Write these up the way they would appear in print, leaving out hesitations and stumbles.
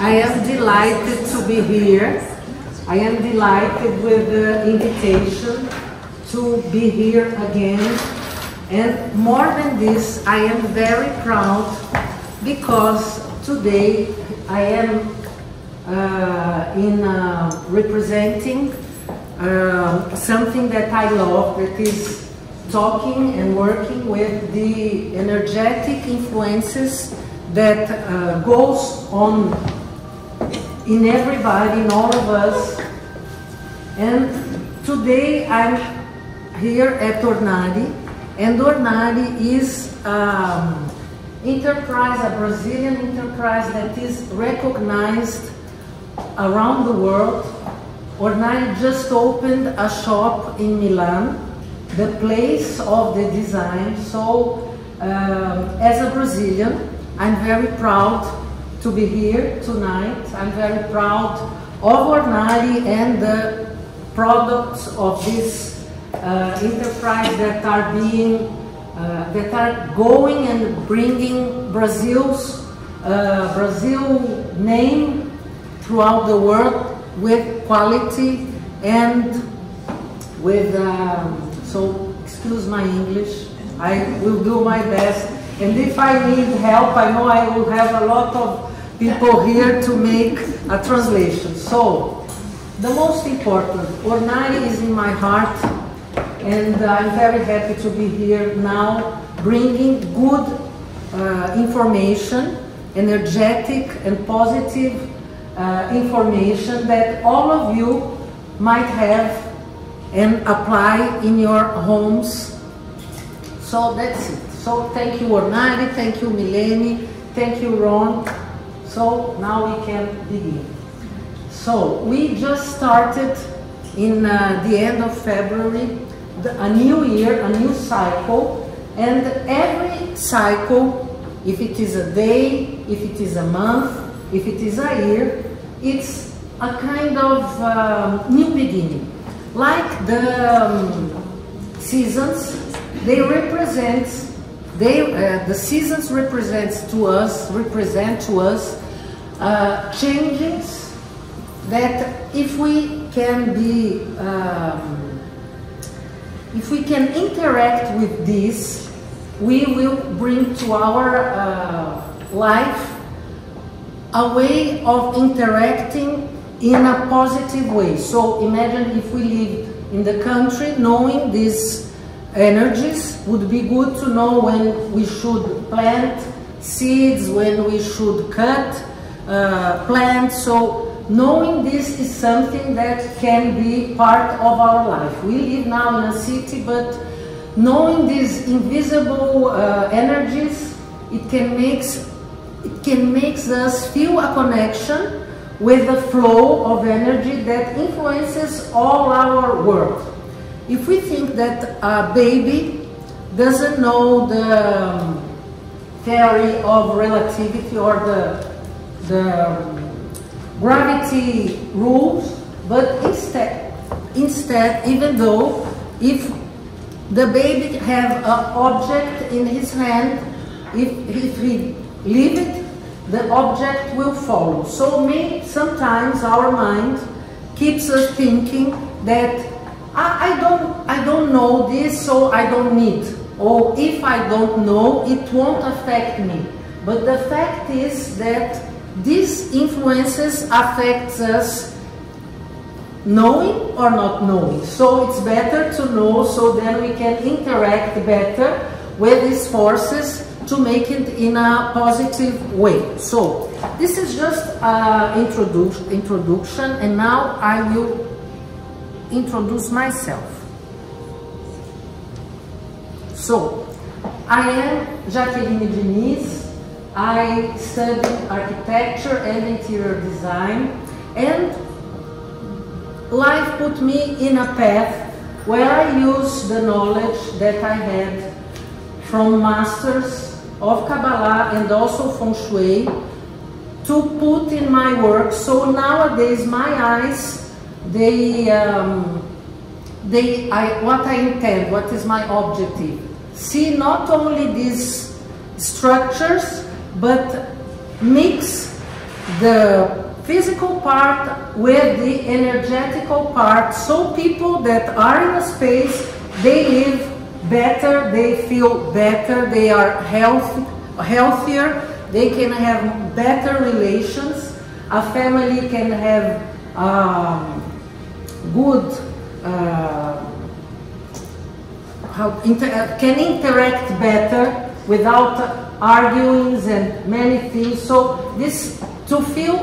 I am delighted to be here. I am delighted with the invitation to be here again. And more than this, I am very proud because today I am representing something that I love, that is talking and working with the energetic influences that goes on in everybody, in all of us. And today I'm here at Ornare, and Ornare is enterprise, a Brazilian enterprise that is recognized around the world. Ornare just opened a shop in Milan, the place of the design. So as a Brazilian, I'm very proud to be here tonight. I'm very proud of Ornare and the products of this enterprise that are being that are going and bringing Brazil's Brazil name throughout the world with quality and with so excuse my English, I will do my best, and if I need help, I know I will have a lot of people here to make a translation. So the most important, Ornare is in my heart, and I'm very happy to be here now, bringing good information, energetic and positive information that all of you might have and apply in your homes. So that's it. So thank you Ornare, thank you Milene, thank you Ron. So now we can begin. So we just started in the end of February, a new year, a new cycle, and every cycle, if it is a day, if it is a month, if it is a year, it's a kind of new beginning. Like the seasons, they represent, the seasons represent to us changes that if we can be, if we can interact with this, we will bring to our life a way of interacting in a positive way. So imagine if we live in the country, knowing these energies would be good to know when we should plant seeds, when we should cut plants. So knowing this is something that can be part of our life. We live now in a city, but knowing these invisible energies, it can make us feel a connection with the flow of energy that influences all our world. If we think that a baby doesn't know the theory of relativity or the gravity rules, but instead, even though if the baby have an object in his hand, if he leave it, the object will follow. So sometimes our mind keeps us thinking that I don't know this, so I don't need. Or if I don't know, it won't affect me. But the fact is that these influences affect us knowing or not knowing. So it's better to know, so then we can interact better with these forces to make it in a positive way. So this is just an introduction, and now I will introduce myself. So I am Jacqueline Diniz. I studied architecture and interior design, and life put me in a path where I use the knowledge that I had from masters of Kabbalah and also Feng Shui to put in my work. So nowadays my eyes, what I intend, what is my objective, see not only these structures, but mix the physical part with the energetical part, so people that are in a space, they live better, they feel better, they are healthier, they can have better relations, a family can have good can interact better without arguings and many things. So this to feel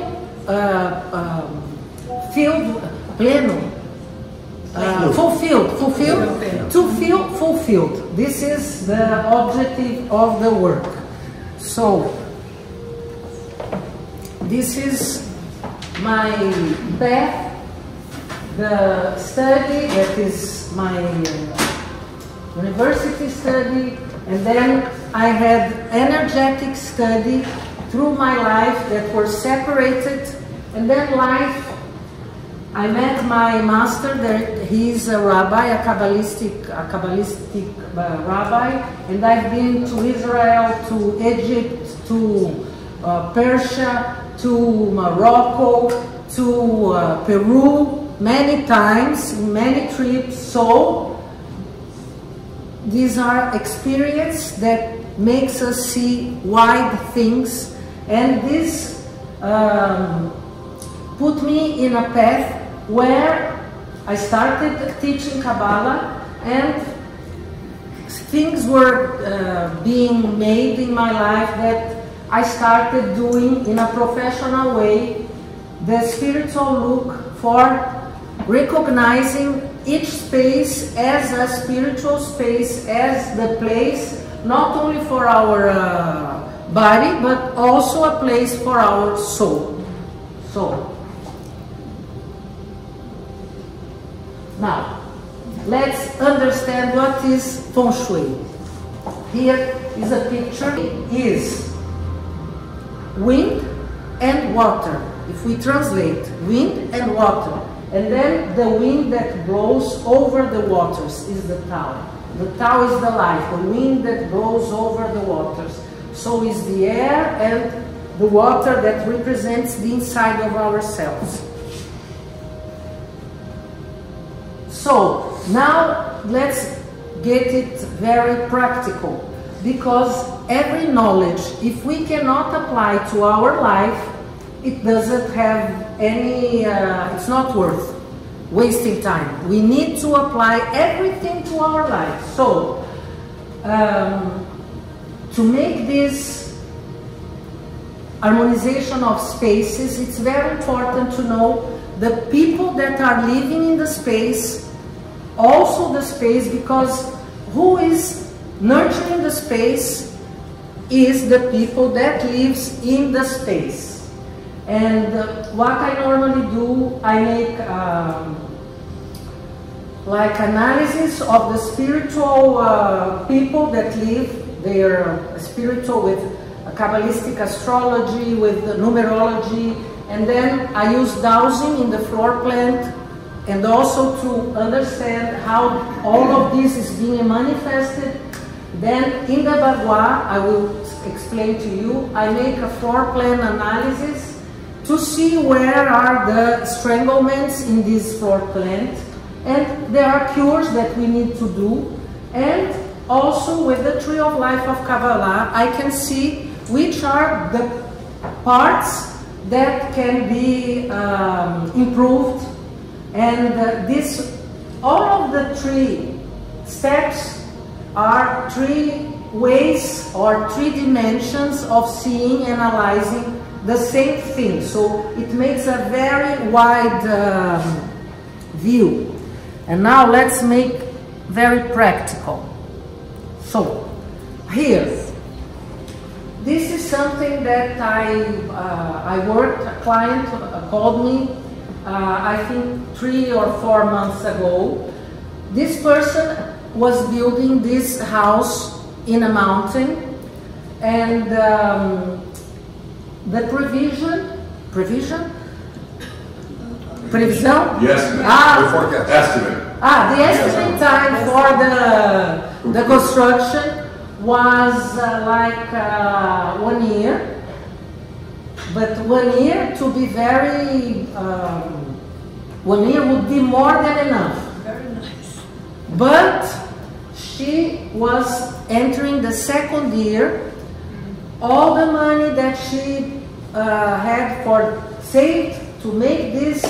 to feel fulfilled. This is the objective of the work. So this is my path, the study that is my university study, and then I had energetic study through my life that were separated, and then life, I met my master there. He's a rabbi, a Kabbalistic rabbi, and I've been to Israel, to Egypt, to Persia, to Morocco, to Peru, many times, many trips. So these are experiences that makes us see wide things, and this put me in a path where I started teaching Kabbalah, and things were being made in my life that I started doing in a professional way, the spiritual look for recognizing each space as a spiritual space, as the place not only for our body but also a place for our soul. So now let's understand what is feng shui. Here is a picture. It is wind and water. If we translate wind and water, and then the wind that blows over the waters is the Tao. The Tao is the life, the wind that blows over the waters. So is the air and the water that represents the inside of ourselves. So now let's get it very practical, because every knowledge, if we cannot apply to our life, it doesn't have any, it's not worth wasting time. We need to apply everything to our life. So, to make this harmonization of spaces, it's very important to know the people that are living in the space, also the space, because who is nurturing the space is the people that lives in the space. And what I normally do, I make like analysis of the spiritual people that live, they are spiritual with Kabbalistic astrology, with numerology, and then I use dowsing in the floor plan, and also to understand how all of this is being manifested. Then in the Bagua, I will explain to you, I make a floor plan analysis to see where are the stranglements in this floor plan, and there are cures that we need to do. And also with the Tree of Life of Kabbalah, I can see which are the parts that can be improved, and all of the 3 steps are 3 ways or 3 dimensions of seeing, analyzing the same thing. So it makes a very wide view. And now let's make very practical. So here, this is something that I worked, a client called me, I think 3 or 4 months ago. This person was building this house in a mountain, and the prevision? Yes, estimate. The estimate time for the construction was like 1 year. but 1 year to be very, 1 year would be more than enough. Very nice. But she was entering the 2nd year. All the money that she had for saved to make this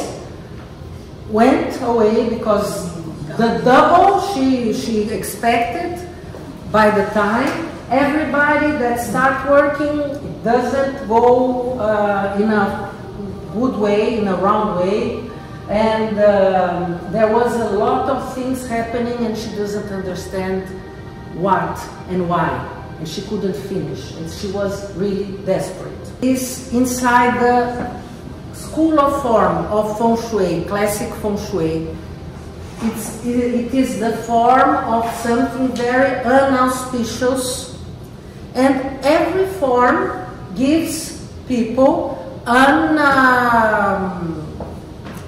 went away, because the double she expected by the time. Everybody that start working doesn't go in a good way, in a round way, and there was a lot of things happening and she doesn't understand what and why, and she couldn't finish, and she was really desperate. It's inside the school of form of Feng Shui, classic Feng Shui. It is the form of something very unauspicious, and every form gives people an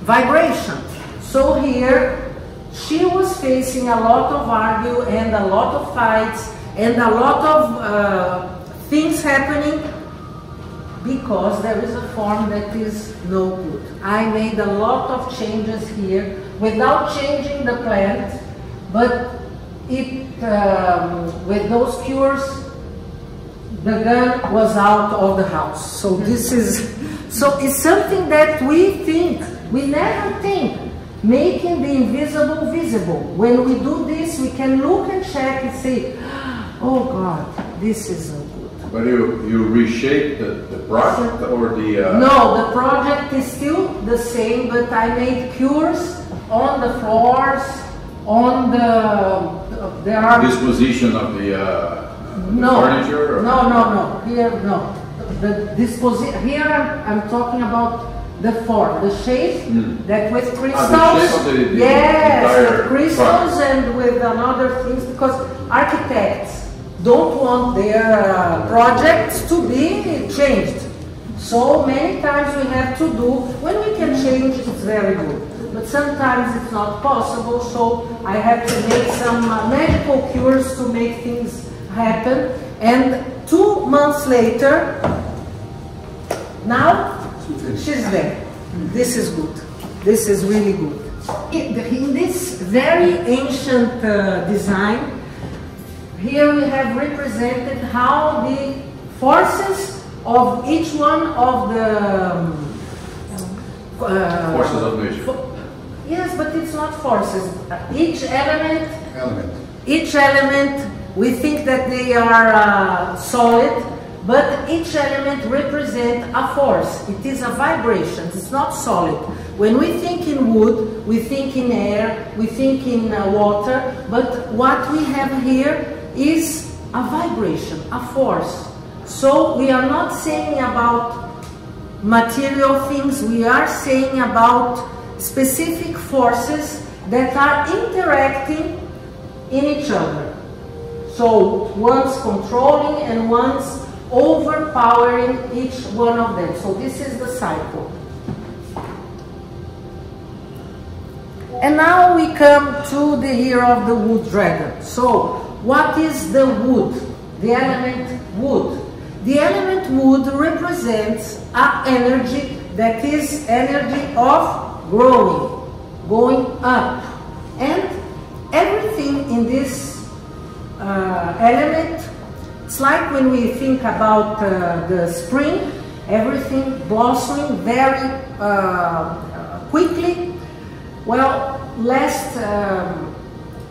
vibration. So here she was facing a lot of argue and a lot of fights and a lot of things happening, because there is a form that is no good. I made a lot of changes here without changing the plant, but it with those cures the gun was out of the house. So this is, so it's something that we never think, making the invisible visible. When we do this, we can look and check and say, oh God, this is so good. But you reshape the project, or the... No, the project is still the same, but I made cures on the floors, on the... there are... disposition of the furniture? Or? No. Here, no. The disposition... Here I'm talking about the form, the shape, that with crystals... the shape of the yes, with crystals project. And with another things, because architects don't want their projects to be changed. So many times we have to do, when we can change, it's very good. But sometimes it's not possible, so I have to make some magical cures to make things happen. And 2 months later, now she's there. This is good. This is really good. In this very ancient design, here we have represented how the forces of each one of the forces of nature. Yes, but it's not forces. Each element, we think that they are solid, but each element represents a force. It is a vibration. It's not solid. When we think in wood, we think in air, we think in water, but what we have here is a vibration, a force. So we are not saying about material things, we are saying about specific forces that are interacting in each other. So one's controlling and one's overpowering each one of them. So this is the cycle. And now we come to the year of the wood dragon. So what is the wood? The element wood. The element wood represents an energy that is energy of growing, going up. And everything in this element, it's like when we think about the spring, everything blossoming very quickly. Well, last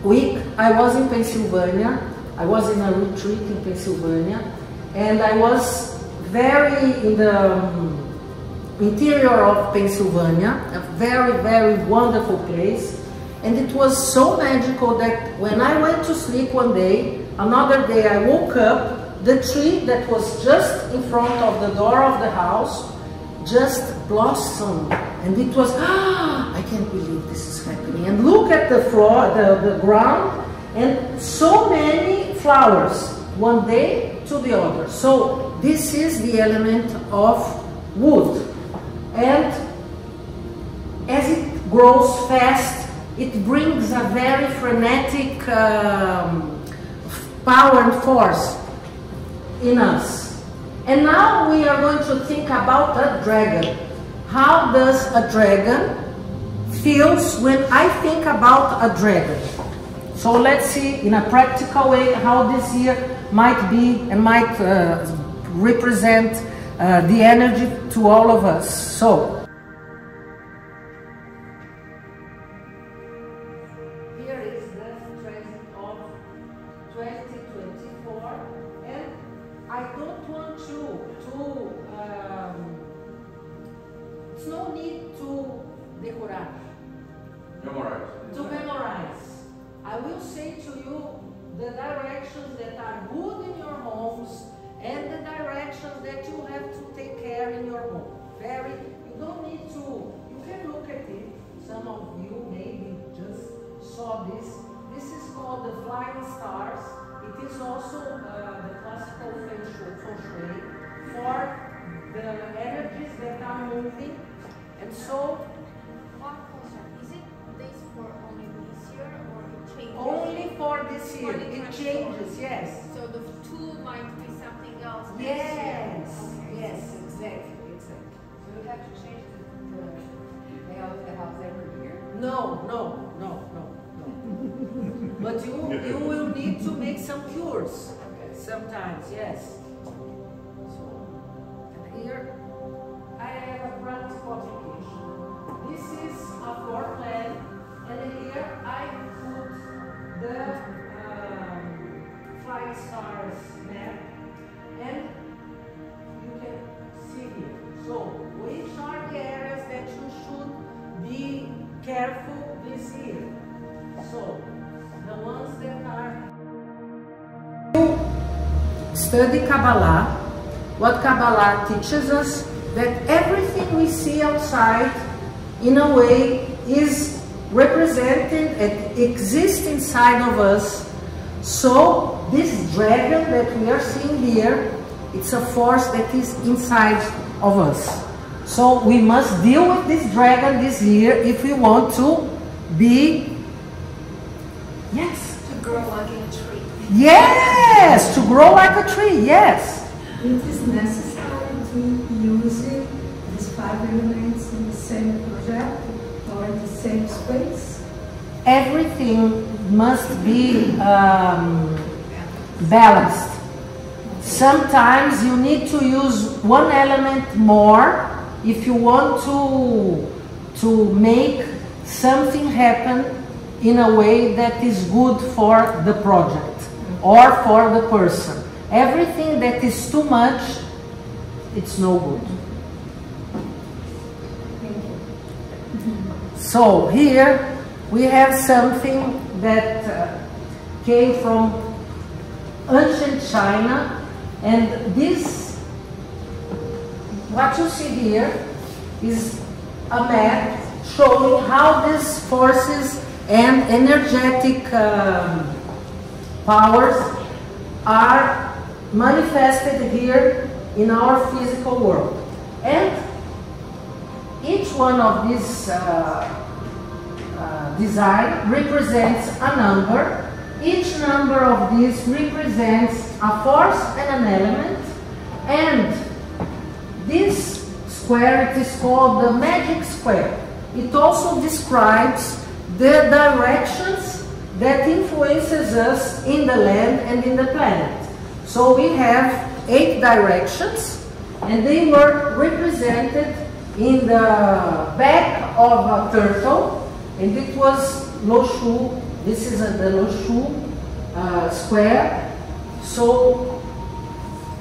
week I was in Pennsylvania. I was in a retreat in Pennsylvania, and I was very in the interior of Pennsylvania, a very, very wonderful place. And it was so magical that when I went to sleep one day, another day I woke up, the tree that was just in front of the door of the house just blossomed. And it was, I can't believe this is happening. And look at the floor, the ground, and so many flowers, one day to the other. So this is the element of wood. And as it grows fast, it brings a very frenetic power and force in us. And now we are going to think about a dragon. How does a dragon feels when I think about a dragon? So let's see in a practical way how this year might be and might represent the energy to all of us. So here is the transit of 2024, and I don't want you to it's no need to decorar. Memorize. To memorize. I will say to you the directions that are good in your homes and the directions that you have to take care in your home. You don't need to, you can look at it. Some of you maybe just saw this. This is called the flying stars. It is also the classical feng shui for the energies that are moving. And so, is it this for only this year or it changes? only for this year. It changes, yes. So the 2 might be something else next Yes, year. Okay. yes, exactly. So we have to change the layout of the house every year? No. But you will need to make some cures sometimes, yes. So, and here I have a practical application. This is a floor plan, and here I put the flying stars map, and you can see here. So, which are the areas that you should be careful this year? So, the ones that are... You study Kabbalah. What Kabbalah teaches us, that everything we see outside, in a way, is represented and exists inside of us. So, this dragon that we are seeing here, it's a force that is inside of us. So, we must deal with this dragon this year if we want to be... Yes. To grow like a tree. Yes, to grow like a tree, yes. It is necessary to use these 5 elements in the same project or in the same space? Everything must be balanced. Sometimes you need to use one element more if you want to make something happen in a way that is good for the project or for the person. Everything that is too much, it's no good. So here we have something that came from ancient China, and this, what you see here, is a map showing how these forces and energetic powers are manifested here in our physical world. And each one of these design represents a number. Each number of these represents a force and an element. And this square, it is called the magic square. It also describes the directions that influences us in the land and in the planet. So we have 8 directions, and they were represented in the back of a turtle, and it was Loshu. This is the Loshu square. So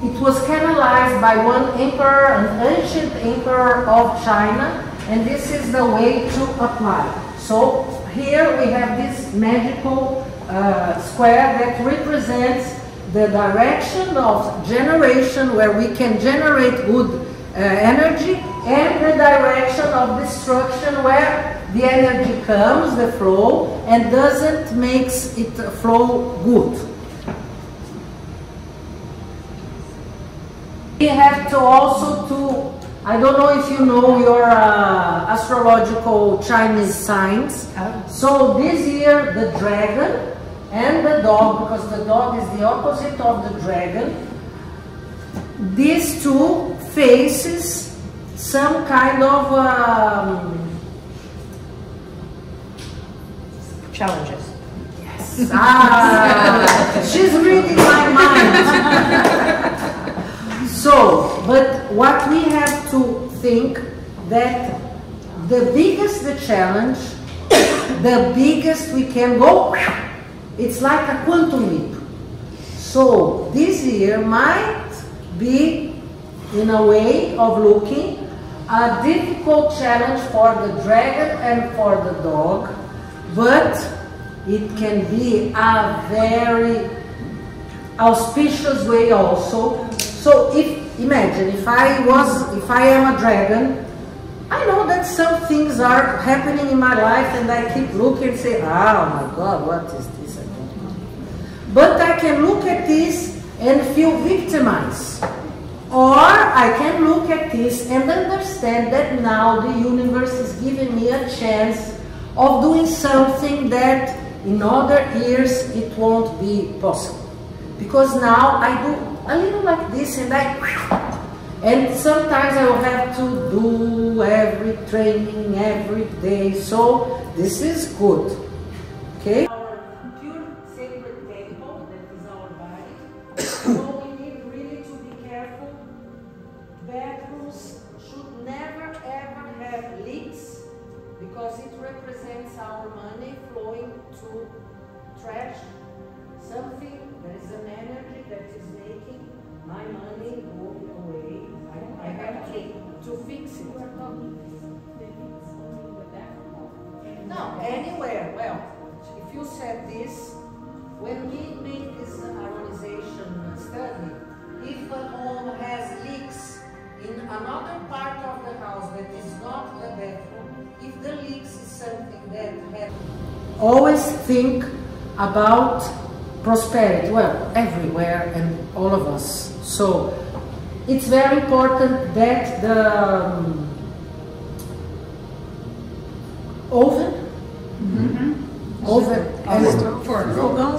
it was canalized by one emperor, an ancient emperor of China, and this is the way to apply. So here we have this magical square that represents the direction of generation, where we can generate good energy, and the direction of destruction, where the energy comes, the flow, and doesn't makes it flow good. We have to also I don't know if you know your astrological Chinese signs. So this year the dragon and the dog, because the dog is the opposite of the dragon, these two faces some kind of Challenges. she's reading my mind. So, but what we have to think that the biggest the challenge, the biggest we can go. It's like a quantum leap. So this year might be, in a way of looking, a difficult challenge for the dragon and for the dog, but it can be a very auspicious way also. So imagine if I am a dragon, I know that some things are happening in my life and I keep looking and say, oh my God, what is this? I don't know. But I can look at this and feel victimized. Or I can look at this and understand that now the universe is giving me a chance of doing something that in other years it won't be possible. Because now I do a little like this and sometimes I will have to do every training every day. So this is good. Okay? Our pure sacred temple, that is our body. So we need really to be careful. Bathrooms should never ever have leaks because it represents our money flowing to trash. Something, there is an energy that is making my money go away. I have to fix it. No, anywhere. Well, if you said this, when we made this harmonization study, if a home has leaks in another part of the house that is not the bathroom, if the leaks is something that has... Always think about prosperity, well, everywhere and all of us. So it's very important that the oven, oven, and fogão.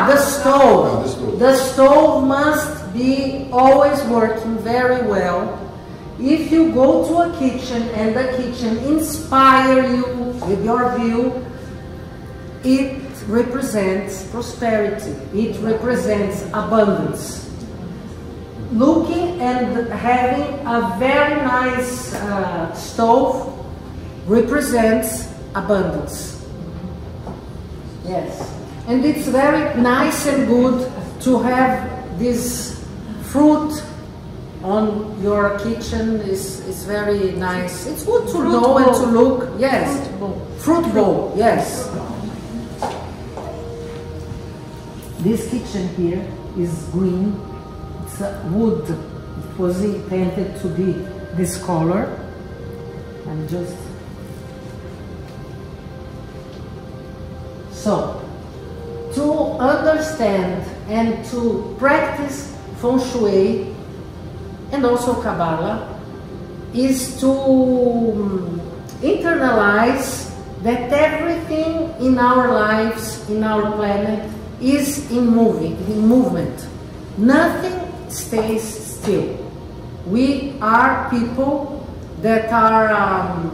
The stove. The stove must be always working very well. If you go to a kitchen and the kitchen inspire you with your view, it represents prosperity. It represents abundance. Looking and having a very nice stove represents abundance. Yes. And it's very nice and good to have this fruit on your kitchen. Is very nice. It's good to know and to look. Yes. Fruit bowl. Yes. This kitchen here is green. It's a wood. It was intended to be this color. And just so to understand and to practice feng shui and also Kabbalah is to internalize that everything in our lives, in our planet, is in movement. Nothing stays still. We are people that are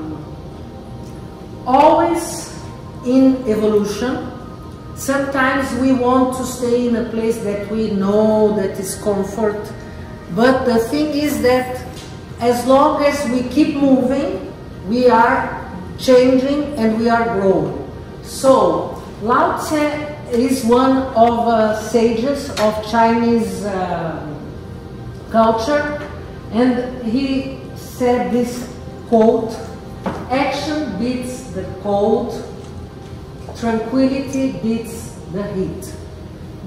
always in evolution. Sometimes we want to stay in a place that we know that is comfort, but the thing is that as long as we keep moving, we are changing and we are growing. So Lao Tse is one of sages of Chinese culture, and he said this quote: action beats the cold, tranquility beats the heat.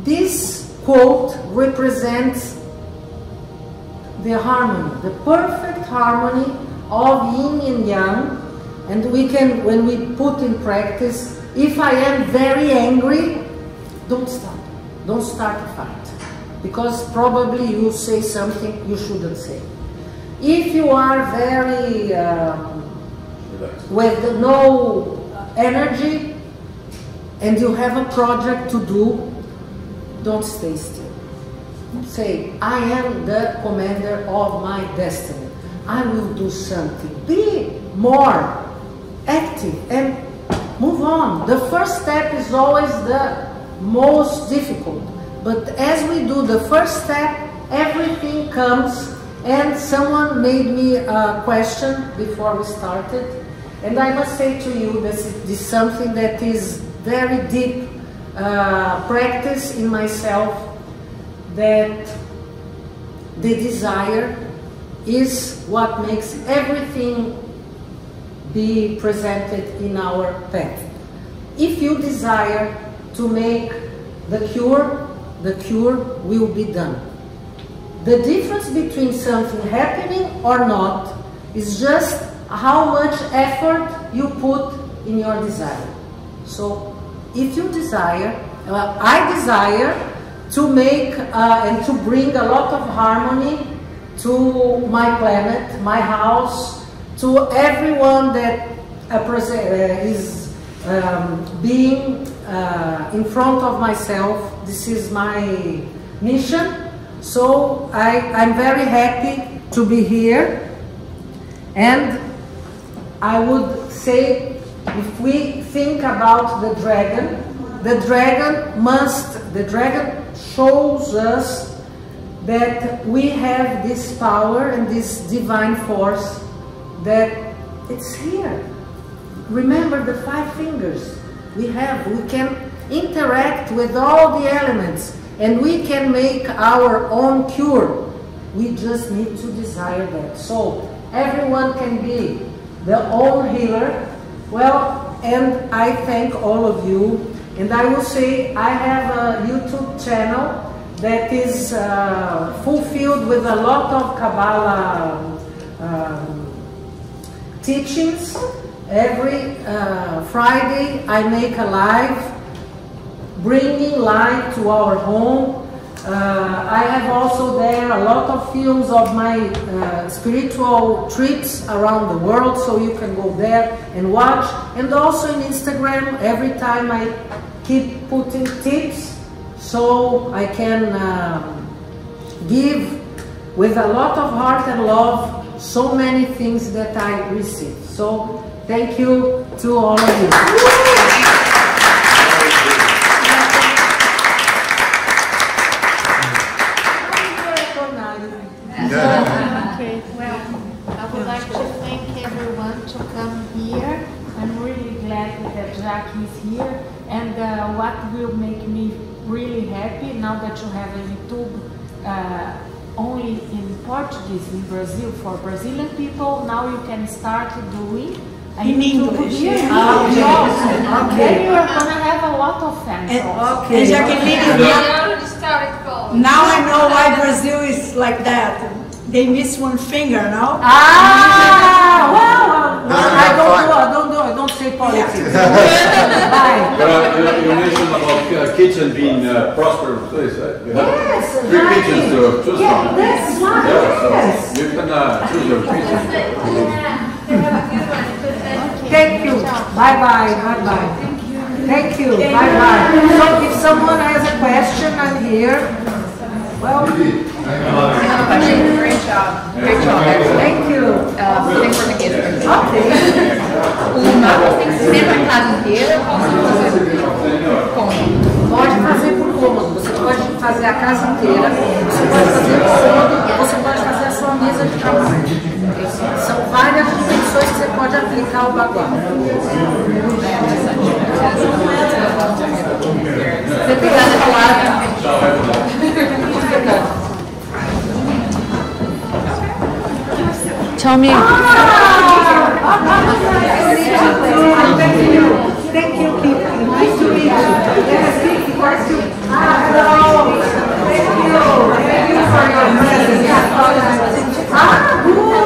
This quote represents the harmony, the perfect harmony of yin and yang, and we can, when we put in practice, if I am very angry, don't stop. Don't start a fight, because probably you say something you shouldn't say. If you are very with no energy and you have a project to do, don't stay still. say, I am the commander of my destiny. I will do something. Be more active and move on. The first step is always the most difficult. But as we do the first step, everything comes. And someone made me a question before we started. And I must say to you, this is something that is very deep practice in myself, that the desire is what makes everything be presented in our path. If you desire to make the cure will be done. The difference between something happening or not is just how much effort you put in your desire. So if you desire, I desire to make and to bring a lot of harmony to my planet, my house, to everyone that is being in front of myself. This is my mission. So I'm very happy to be here, and I would say, if we think about the dragon shows us that we have this power and this divine force, that it's here. Remember the 5 fingers we can interact with all the elements, and we can make our own cure. We just need to desire that. So everyone can be their own healer. Well, and I thank all of you. And I will say, I have a YouTube channel that is fulfilled with a lot of Kabbalah teachings. Every Friday I make a live, bringing light to our home. I have also there a lot of films of my spiritual trips around the world, so you can go there and watch. And also in Instagram, every time I keep putting tips, so I can give with a lot of heart and love so many things that I receive. So thank you to all of you. Okay, well, I would like to thank everyone to come here. I'm really glad that Jackie is here, and what will make me really happy now that you have a YouTube only in Portuguese in Brazil for Brazilian people, now you can start doing in English. Here. Okay. Then you are gonna have a lot of fans. Okay. And Jacqueline, now I know why Brazil is like that. They miss one finger, no? I don't say politics. Bye. But you mentioned about kitchen being a prosperous place. You have 3 kitchens to choose from. That's right. Yeah, so you can choose your kitchen. Thank you. Bye-bye. Bye-bye. Thank you. Bye-bye. So if someone has a question, I'm here. Well, Great job. Great job. thank you. Tem português. Ok. Você tem que ser na casa inteira, posso fazer como? Pode fazer por cômodo. Você pode fazer a casa inteira. Você pode fazer por cômodo. Você pode fazer a sua mesa de trabalho. São várias dimensões que você pode aplicar o baguá. Você tem nada falar. Tell me. Thank you, Kiki. Nice to meet you. Yes, Kiki, nice to hello. Thank you. Thank you for your presence. Thank you.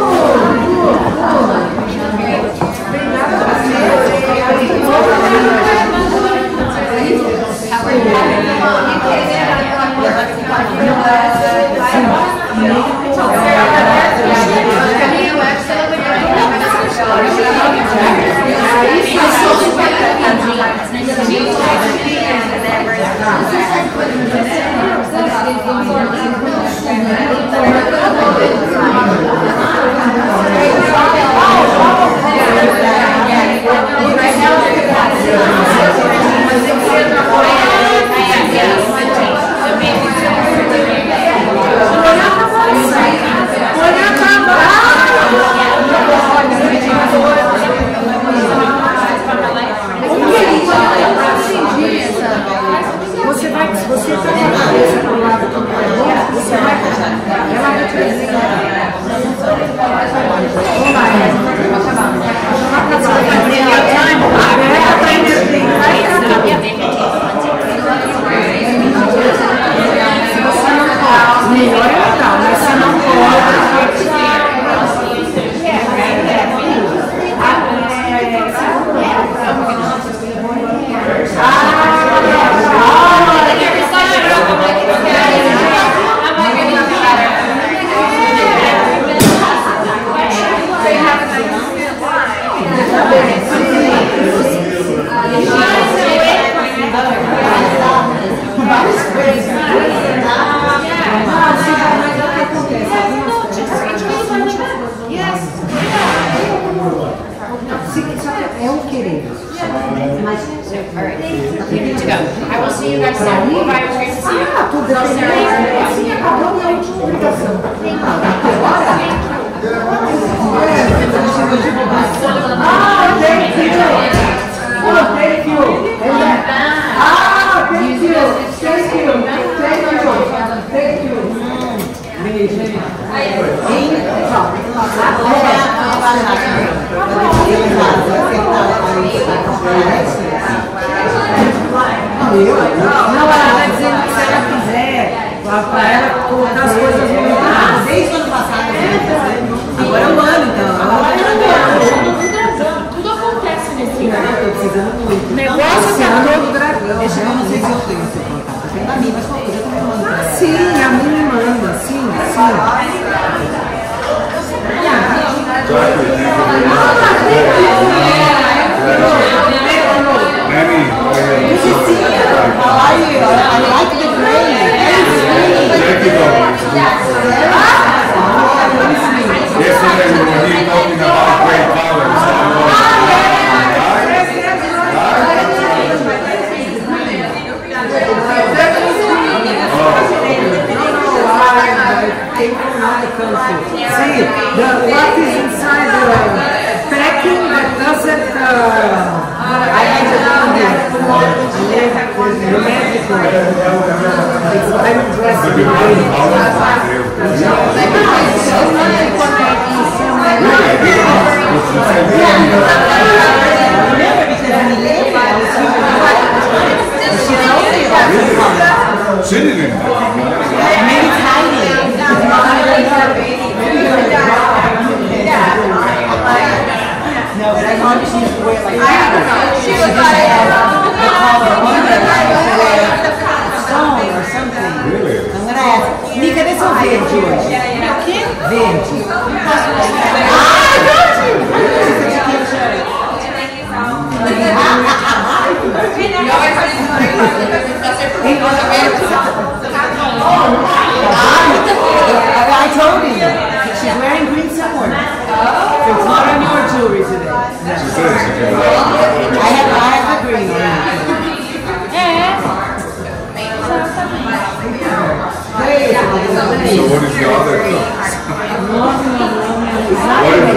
Sim, vai ser um, vai oferecer. Ah, tudo depende. Sim, acabou minha última obrigação. Ah, thank you. Oh, thank you. Ah, thank you. Thank you. Thank you. Thank you. Beijo. Não, ela vai dizendo que se ela quiser, para ela colocar as coisas no lugar. Desde o ano passado, agora é um ano, então. Tudo acontece nesse ano. Eu tô precisando muito. O negócio tá todo dragão. Deixa eu não sei se eu tenho esse contato. Tem da minha, mas qual coisa eu tô me mandando. Ah, sim, a minha me manda, sim, sim. Yesterday we were here talking about great colors. Came from another country. See, what is inside the packing that doesn't. I don't know. Mexico. I'm dressed in No, but I thought she used to wear like she was like stone or something. I'm gonna ask. Nica, cadê seu verde hoje? O quê? Verde. I told him. She's wearing green somewhere. So it's not on your jewelry today. I have the green one. So what is the other? What is